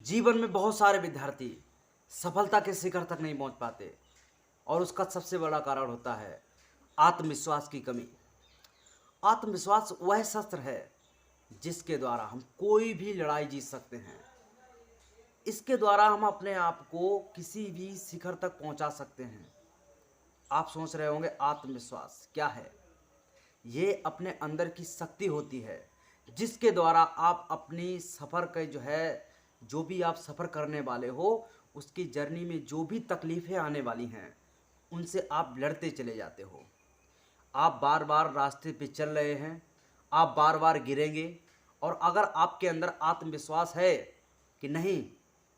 जीवन में बहुत सारे विद्यार्थी सफलता के शिखर तक नहीं पहुंच पाते और उसका सबसे बड़ा कारण होता है आत्मविश्वास की कमी। आत्मविश्वास वह शस्त्र है जिसके द्वारा हम कोई भी लड़ाई जीत सकते हैं। इसके द्वारा हम अपने आप को किसी भी शिखर तक पहुंचा सकते हैं। आप सोच रहे होंगे आत्मविश्वास क्या है? ये अपने अंदर की शक्ति होती है जिसके द्वारा आप अपनी सफ़र के जो भी आप सफ़र करने वाले हो उसकी जर्नी में जो भी तकलीफ़ें आने वाली हैं उनसे आप लड़ते चले जाते हो। आप बार बार रास्ते पे चल रहे हैं, आप बार बार गिरेंगे और अगर आपके अंदर आत्मविश्वास है कि नहीं,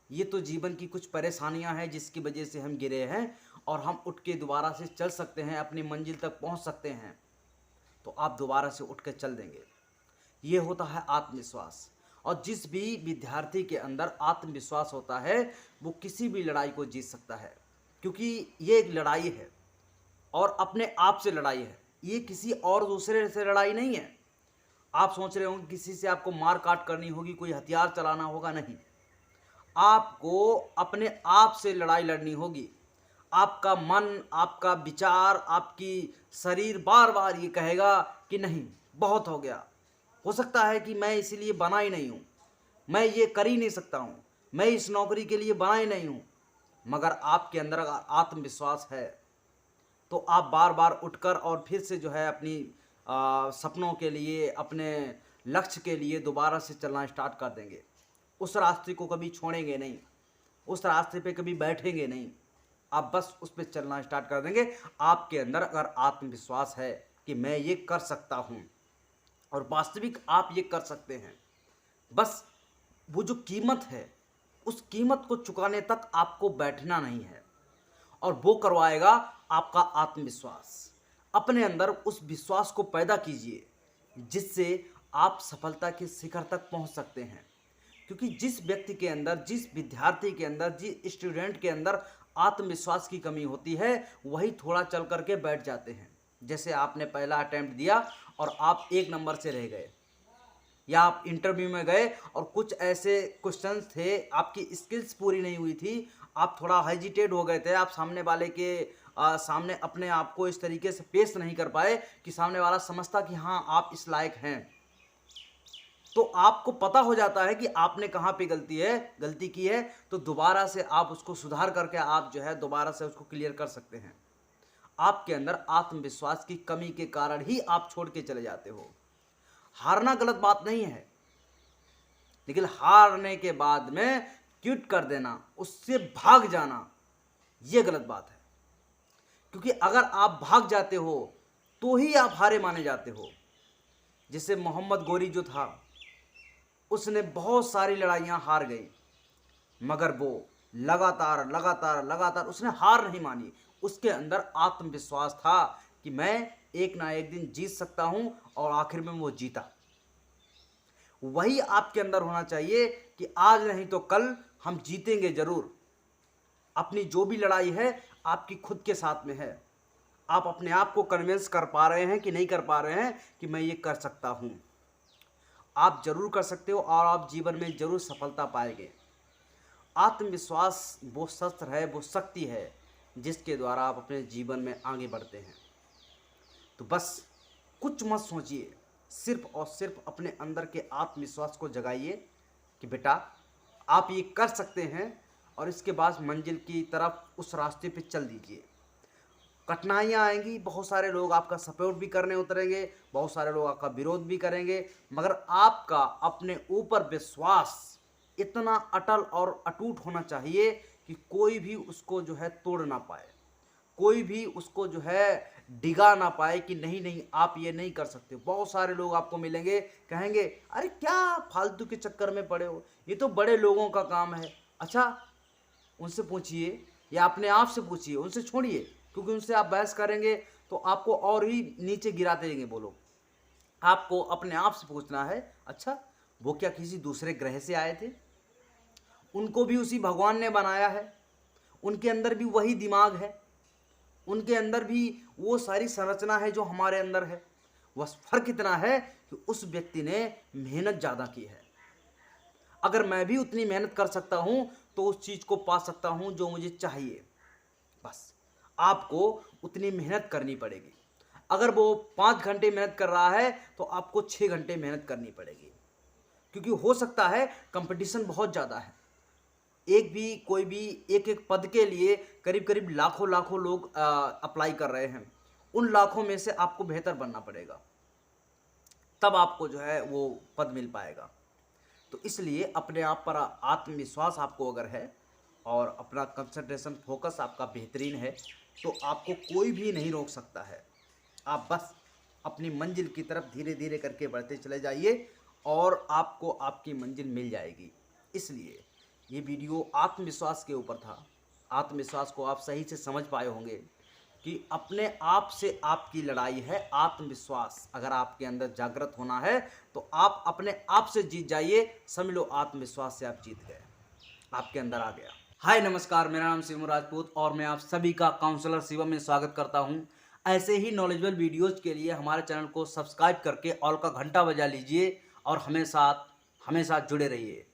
ये तो जीवन की कुछ परेशानियां हैं जिसकी वजह से हम गिरे हैं और हम उठ के दोबारा से चल सकते हैं, अपनी मंजिल तक पहुंच सकते हैं, तो आप दोबारा से उठ के चल देंगे। ये होता है आत्मविश्वास। और जिस भी विद्यार्थी के अंदर आत्मविश्वास होता है वो किसी भी लड़ाई को जीत सकता है, क्योंकि ये एक लड़ाई है और अपने आप से लड़ाई है। ये किसी और दूसरे से लड़ाई नहीं है। आप सोच रहे होंगे किसी से आपको मार काट करनी होगी, कोई हथियार चलाना होगा, नहीं। आपको अपने आप से लड़ाई लड़नी होगी। आपका मन, आपका विचार, आपकी शरीर बार बार ये कहेगा कि नहीं, बहुत हो गया। हो सकता है कि मैं इसीलिए बना ही नहीं हूँ, मैं ये कर ही नहीं सकता हूँ, मैं इस नौकरी के लिए बना ही नहीं हूँ। मगर आपके अंदर अगर आत्मविश्वास है तो आप बार बार उठकर और फिर से अपनी सपनों के लिए, अपने लक्ष्य के लिए दोबारा से चलना स्टार्ट कर देंगे। उस रास्ते को कभी छोड़ेंगे नहीं, उस रास्ते पे कभी बैठेंगे नहीं, आप बस उस पर चलना स्टार्ट कर देंगे। आपके अंदर अगर आत्मविश्वास है कि मैं ये कर सकता हूँ और वास्तविक आप ये कर सकते हैं, बस वो जो कीमत है उस कीमत को चुकाने तक आपको बैठना नहीं है और वो करवाएगा आपका आत्मविश्वास। अपने अंदर उस विश्वास को पैदा कीजिए जिससे आप सफलता के शिखर तक पहुंच सकते हैं। क्योंकि जिस व्यक्ति के अंदर, जिस विद्यार्थी के अंदर, जिस स्टूडेंट के अंदर आत्मविश्वास की कमी होती है वही थोड़ा चल करके बैठ जाते हैं। जैसे आपने पहला अटेम्प्ट दिया और आप 1 नंबर से रह गए, या आप इंटरव्यू में गए और कुछ ऐसे क्वेश्चंस थे, आपकी स्किल्स पूरी नहीं हुई थी, आप थोड़ा हेजिटेट हो गए थे, आप सामने वाले के सामने अपने आप को इस तरीके से पेश नहीं कर पाए कि सामने वाला समझता कि हाँ आप इस लायक हैं। तो आपको पता हो जाता है कि आपने कहाँ पे गलती की है, तो दोबारा से आप उसको सुधार करके आप दोबारा से उसको क्लियर कर सकते हैं। आपके अंदर आत्मविश्वास की कमी के कारण ही आप छोड़ के चले जाते हो। हारना गलत बात नहीं है, लेकिन हारने के बाद में क्विट कर देना, उससे भाग जाना, यह गलत बात है। क्योंकि अगर आप भाग जाते हो तो ही आप हारे माने जाते हो। जैसे मोहम्मद गोरी जो था, उसने बहुत सारी लड़ाइयां हार गई, मगर वो लगातार लगातार लगातार उसने हार नहीं मानी। उसके अंदर आत्मविश्वास था कि मैं एक ना एक दिन जीत सकता हूं और आखिर में वो जीता। वही आपके अंदर होना चाहिए कि आज नहीं तो कल हम जीतेंगे जरूर। अपनी जो भी लड़ाई है आपकी खुद के साथ में है। आप अपने आप को कन्विंस कर पा रहे हैं कि नहीं कर पा रहे हैं कि मैं ये कर सकता हूं। आप जरूर कर सकते हो और आप जीवन में जरूर सफलता पाएंगे। आत्मविश्वास वो शस्त्र है, वो शक्ति है जिसके द्वारा आप अपने जीवन में आगे बढ़ते हैं। तो बस कुछ मत सोचिए, सिर्फ और सिर्फ अपने अंदर के आत्मविश्वास को जगाइए कि बेटा आप ये कर सकते हैं और इसके बाद मंजिल की तरफ उस रास्ते पे चल दीजिए। कठिनाइयाँ आएंगी, बहुत सारे लोग आपका सपोर्ट भी करने उतरेंगे, बहुत सारे लोग आपका विरोध भी करेंगे, मगर आपका अपने ऊपर विश्वास इतना अटल और अटूट होना चाहिए कि कोई भी उसको तोड़ ना पाए, कोई भी उसको डिगा ना पाए कि नहीं नहीं आप ये नहीं कर सकते। बहुत सारे लोग आपको मिलेंगे, कहेंगे अरे क्या फालतू के चक्कर में पड़े हो, ये तो बड़े लोगों का काम है। अच्छा, उनसे पूछिए या अपने आप से पूछिए, उनसे छोड़िए, क्योंकि उनसे आप बहस करेंगे तो आपको और ही नीचे गिराते रहेंगे वो लोग। आपको अपने आप से पूछना है, अच्छा वो क्या किसी दूसरे ग्रह से आए थे? उनको भी उसी भगवान ने बनाया है, उनके अंदर भी वही दिमाग है, उनके अंदर भी वो सारी संरचना है जो हमारे अंदर है। बस फर्क इतना है कि उस व्यक्ति ने मेहनत ज़्यादा की है। अगर मैं भी उतनी मेहनत कर सकता हूँ तो उस चीज़ को पा सकता हूँ जो मुझे चाहिए। बस आपको उतनी मेहनत करनी पड़ेगी। अगर वो 5 घंटे मेहनत कर रहा है तो आपको 6 घंटे मेहनत करनी पड़ेगी, क्योंकि हो सकता है कंपटीशन बहुत ज़्यादा है। कोई भी एक एक पद के लिए करीब करीब लाखों लाखों लोग अप्लाई कर रहे हैं। उन लाखों में से आपको बेहतर बनना पड़ेगा, तब आपको जो है वो पद मिल पाएगा। तो इसलिए अपने आप पर आत्मविश्वास आपको अगर है और अपना कंसंट्रेशन फोकस आपका बेहतरीन है तो आपको कोई भी नहीं रोक सकता है। आप बस अपनी मंजिल की तरफ धीरे धीरे करके बढ़ते चले जाइए और आपको आपकी मंजिल मिल जाएगी। इसलिए ये वीडियो आत्मविश्वास के ऊपर था। आत्मविश्वास को आप सही से समझ पाए होंगे कि अपने आप से आपकी लड़ाई है। आत्मविश्वास अगर आपके अंदर जागृत होना है तो आप अपने आप से जीत जाइए। समझ लो आत्मविश्वास से आप जीत गए, आपके अंदर आ गया। हाय नमस्कार, मेरा नाम शिवम राजपूत और मैं आप सभी का काउंसलर शिवम में स्वागत करता हूं। ऐसे ही नॉलेजेबल वीडियोज के लिए हमारे चैनल को सब्सक्राइब करके ऑल का घंटा बजा लीजिए और हमेशा जुड़े रहिए।